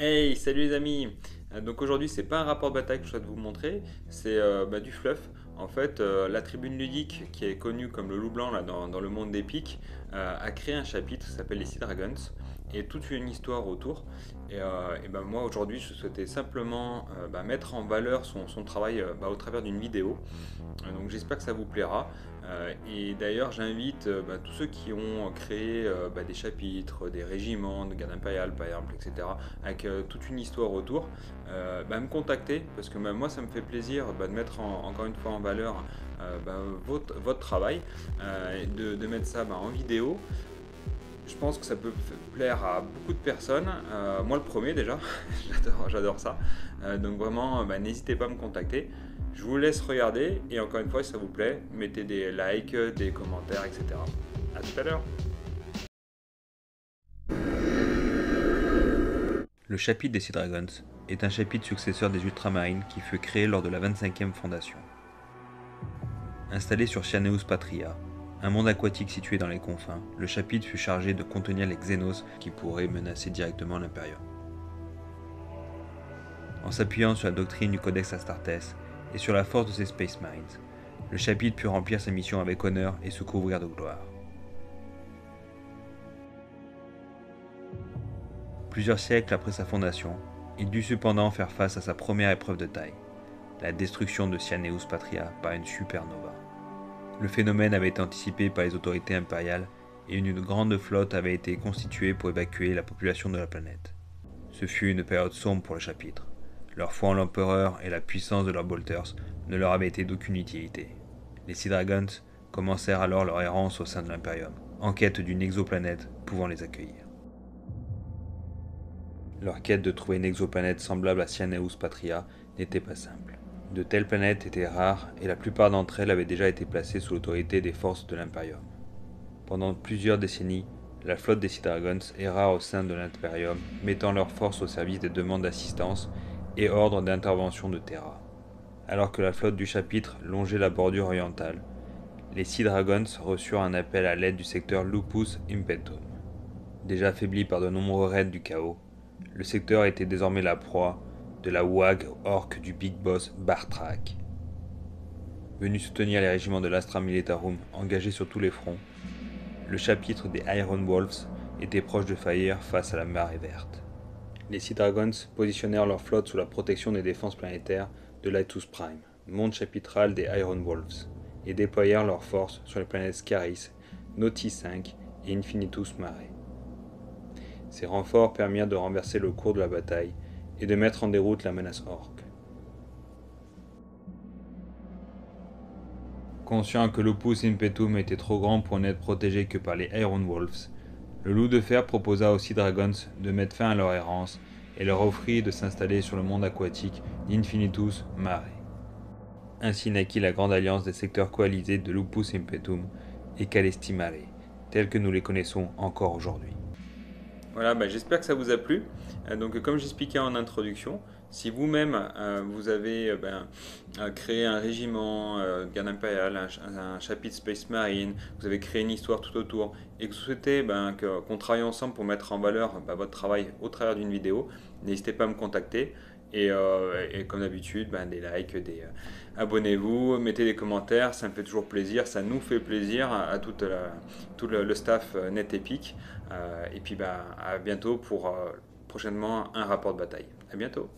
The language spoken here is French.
Hey, salut les amis! Donc aujourd'hui, c'est pas un rapport de bataille que je souhaite vous montrer, c'est du fluff. En fait, la tribune ludique, qui est connue comme le loup blanc là, dans le monde d'Epic, a créé un chapitre qui s'appelle les Sea Dragons et toute une histoire autour. Moi aujourd'hui, je souhaitais simplement mettre en valeur son travail au travers d'une vidéo. Donc j'espère que ça vous plaira. Et d'ailleurs, j'invite tous ceux qui ont créé des chapitres, des régiments de garde impériale par exemple, etc., avec toute une histoire autour, à me contacter, parce que moi ça me fait plaisir de mettre encore une fois en valeur votre travail, et de mettre ça en vidéo. Je pense que ça peut plaire à beaucoup de personnes. Moi le premier déjà, j'adore ça. Donc vraiment, n'hésitez pas à me contacter. Je vous laisse regarder et encore une fois, si ça vous plaît, mettez des likes, des commentaires, etc. A tout à l'heure. Le chapitre des Sea Dragons est un chapitre successeur des Ultramarines qui fut créé lors de la 25e fondation. Installé sur Cianeus Patria, un monde aquatique situé dans les confins, le chapitre fut chargé de contenir les Xenos qui pourraient menacer directement l'Imperium. En s'appuyant sur la doctrine du Codex Astartes et sur la force de ses Space Marines, le chapitre put remplir sa mission avec honneur et se couvrir de gloire. Plusieurs siècles après sa fondation, il dut cependant faire face à sa première épreuve de taille, la destruction de Cianeus Patria par une supernova. Le phénomène avait été anticipé par les autorités impériales et une grande flotte avait été constituée pour évacuer la population de la planète. Ce fut une période sombre pour le chapitre. Leur foi en l'empereur et la puissance de leurs bolters ne leur avaient été d'aucune utilité. Les Sea Dragons commencèrent alors leur errance au sein de l'Imperium, en quête d'une exoplanète pouvant les accueillir. Leur quête de trouver une exoplanète semblable à Cianeus Patria n'était pas simple. De telles planètes étaient rares et la plupart d'entre elles avaient déjà été placées sous l'autorité des forces de l'Imperium. Pendant plusieurs décennies, la flotte des Sea Dragons erra au sein de l'Imperium, mettant leurs forces au service des demandes d'assistance et ordres d'intervention de Terra. Alors que la flotte du chapitre longeait la bordure orientale, les Sea Dragons reçurent un appel à l'aide du secteur Lupus Impetum. Déjà affaibli par de nombreux raids du chaos, le secteur était désormais la proie de la WAG orque du Big Boss Bartrak. Venu soutenir les régiments de l'Astra Militarum engagés sur tous les fronts, le chapitre des Iron Wolves était proche de faillir face à la marée verte. Les Sea Dragons positionnèrent leur flotte sous la protection des défenses planétaires de Lytus Prime, monde chapitral des Iron Wolves, et déployèrent leurs forces sur les planètes Scaris, Naughty 5 et Infinitus Mare. Ces renforts permirent de renverser le cours de la bataille et de mettre en déroute la menace orque. Conscient que l'Opus Impetum était trop grand pour n'être protégé que par les Iron Wolves, le loup de fer proposa aux Sea Dragons de mettre fin à leur errance et leur offrit de s'installer sur le monde aquatique d'Infinitus Mare. Ainsi naquit la grande alliance des secteurs coalisés de l'Opus Impetum et Calesti Mare, tels que nous les connaissons encore aujourd'hui. Voilà, j'espère que ça vous a plu. Donc, comme j'expliquais en introduction, si vous-même vous avez créé un régiment de garde impériale, un chapitre Space Marine, vous avez créé une histoire tout autour et que vous souhaitez qu'on travaille ensemble pour mettre en valeur votre travail au travers d'une vidéo, n'hésitez pas à me contacter. Et comme d'habitude, des likes, abonnez-vous, mettez des commentaires, ça me fait toujours plaisir, ça nous fait plaisir à tout le staff Net Epic. Et puis à bientôt pour prochainement un rapport de bataille. À bientôt.